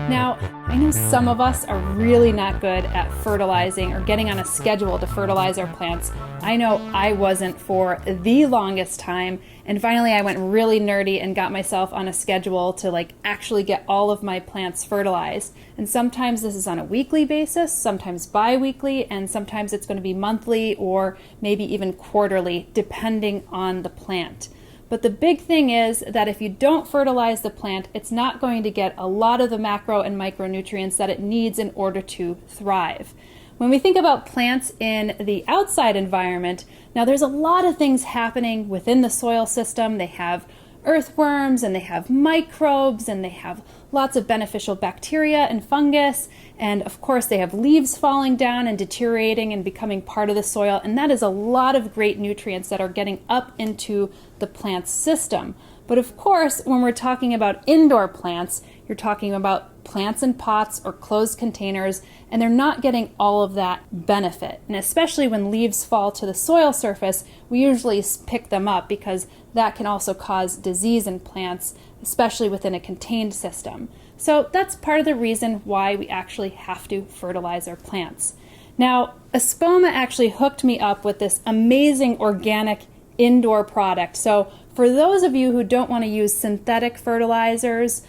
Now, I know some of us are really not good at fertilizing or getting on a schedule to fertilize our plants. I know I wasn't for the longest time, and finally I went really nerdy and got myself on a schedule to actually get all of my plants fertilized. And sometimes this is on a weekly basis, sometimes bi-weekly, and sometimes it's going to be monthly or maybe even quarterly, depending on the plant. But the big thing is that if you don't fertilize the plant, it's not going to get a lot of the macro and micronutrients that it needs in order to thrive. When we think about plants in the outside environment, now there's a lot of things happening within the soil system. They have earthworms and they have microbes and they have lots of beneficial bacteria and fungus, and of course they have leaves falling down and deteriorating and becoming part of the soil, and that is a lot of great nutrients that are getting up into the plant's system. But of course, when we're talking about indoor plants, you're talking about plants in pots or closed containers, and they're not getting all of that benefit. And especially when leaves fall to the soil surface, we usually pick them up because that can also cause disease in plants, especially within a contained system. So that's part of the reason why we actually have to fertilize our plants. Now, Espoma actually hooked me up with this amazing organic indoor product. So for those of you who don't want to use synthetic fertilizers,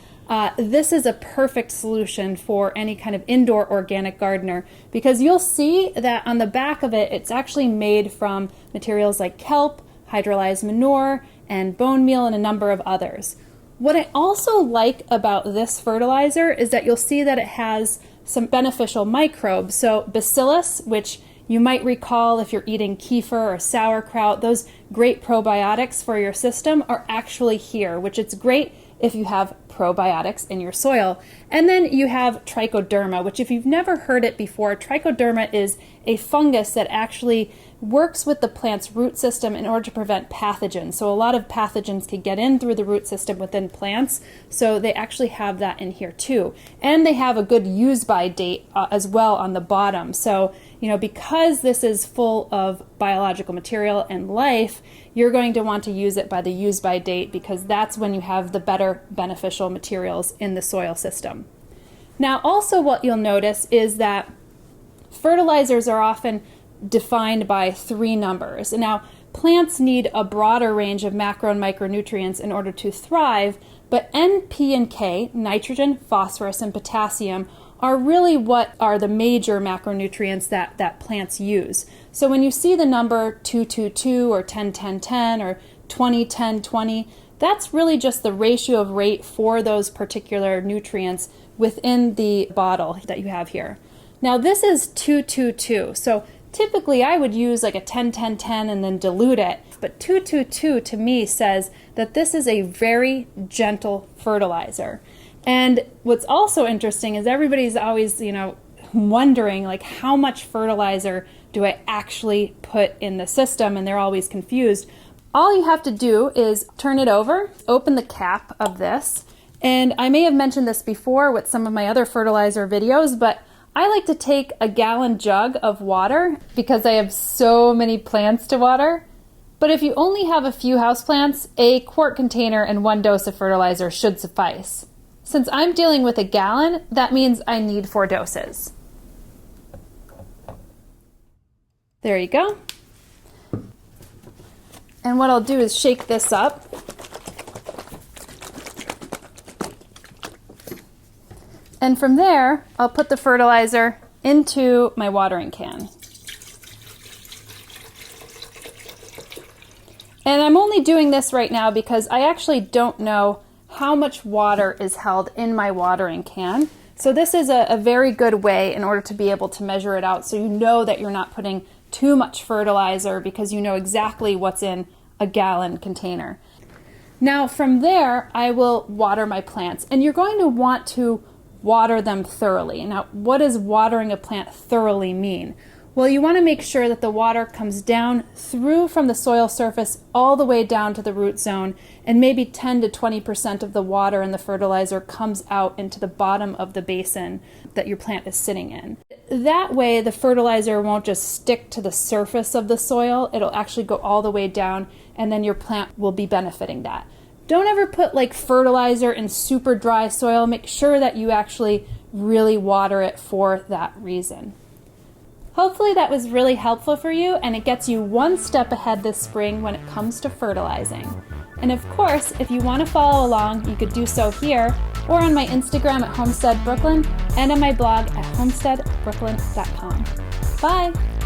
this is a perfect solution for any kind of indoor organic gardener, because you'll see that on the back of it, it's actually made from materials like kelp, hydrolyzed manure, and bone meal, and a number of others. What I also like about this fertilizer is that you'll see that it has some beneficial microbes. So bacillus, which you might recall if you're eating kefir or sauerkraut, those great probiotics for your system are actually here, which it's great if you have probiotics in your soil. And then you have trichoderma, which if you've never heard it before, trichoderma is a fungus that actually works with the plant's root system in order to prevent pathogens. So a lot of pathogens can get in through the root system within plants, so they actually have that in here too. And they have a good use-by date as well on the bottom. So, because this is full of biological material and life, you're going to want to use it by the use-by date, because that's when you have the better beneficial materials in the soil system. Now, also what you'll notice is that fertilizers are often defined by 3 numbers. Now, plants need a broader range of macro and micronutrients in order to thrive, but N, P, and K, nitrogen, phosphorus, and potassium, are really what are the major macronutrients that plants use. So when you see the number 222 or 10-10-10 or 20-10-20, that's really just the ratio of rate for those particular nutrients within the bottle that you have here. Now this is 222, so typically I would use like a 10-10-10 and then dilute it, but 222 to me says that this is a very gentle fertilizer. And what's also interesting is everybody's always, wondering how much fertilizer do I actually put in the system, and they're always confused. All you have to do is turn it over, open the cap of this, and I may have mentioned this before with some of my other fertilizer videos, but I like to take a gallon jug of water because I have so many plants to water. But if you only have a few houseplants, a quart container and 1 dose of fertilizer should suffice. Since I'm dealing with a gallon, that means I need 4 doses. There you go. And what I'll do is shake this up. And from there, I'll put the fertilizer into my watering can. And I'm only doing this right now because I actually don't know how much water is held in my watering can. So this is a very good way in order to be able to measure it out, so you know that you're not putting too much fertilizer, because you know exactly what's in a gallon container. Now from there, I will water my plants, and you're going to want to water them thoroughly. Now, what does watering a plant thoroughly mean? Well, you want to make sure that the water comes down through from the soil surface all the way down to the root zone, and maybe 10 to 20% of the water in the fertilizer comes out into the bottom of the basin that your plant is sitting in. That way, the fertilizer won't just stick to the surface of the soil. It'll actually go all the way down and then your plant will be benefiting that. Don't ever put like fertilizer in super dry soil. Make sure that you actually really water it for that reason. Hopefully that was really helpful for you, and it gets you one step ahead this spring when it comes to fertilizing. And of course, if you want to follow along, you could do so here or on my Instagram at Homestead Brooklyn and on my blog at homesteadbrooklyn.com. Bye!